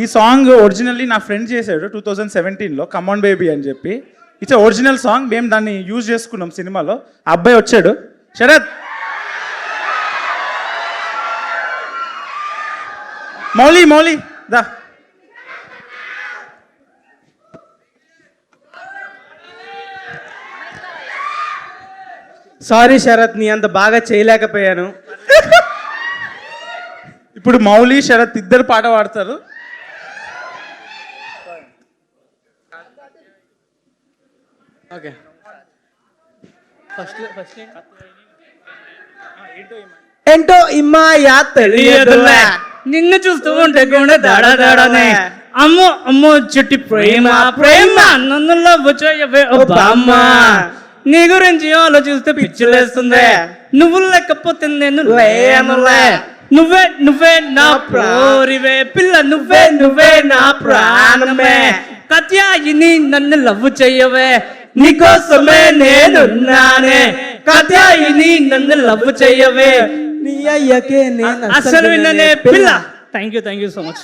ఈ song originally నా friend చేశాడు 2017లో కమాన్ బేబీ అని చెప్పి. It's original song. మేము దాన్ని యూజ్ చేసుకున్నాం సినిమాలో. ఆ అబ్బాయి వచ్చాడు, శరత్ మౌలి దా. సారీ శరత్, నీ అంత బాగా చేయలేకపోయాను. ఇప్పుడు మౌలి శరత్ ఇద్దరు పాట పాడతారు. ఓకే, ఫస్ట్ ఏంటో ఇమ్మాయా తెలియదులే, నిన్ను చూస్తూ ఉంటే గుండె దాడనే. అమ్మో అమ్మో చుట్టి ప్రేమ ప్రేమ నన్ను లవ్ చేయవే ఓ బామ్మ. నీ గురించి ఆలోచిస్తే పిచ్చిలేస్తుంది. నువ్వు లేకపోతే నేను లేనులే. నువ్వే నా ప్రోరివే పిల్ల, నువ్వే నా ప్రాణమే. కత్యాయిని నన్ను లవ్ చెయ్యవే, నీకోసమే నేనున్నానే. కత్యాయిని నన్ను లవ్ చెయ్యవే, నీ అయ్యకే నేను అసలు విన్ననే పిల్ల. Thank you so much.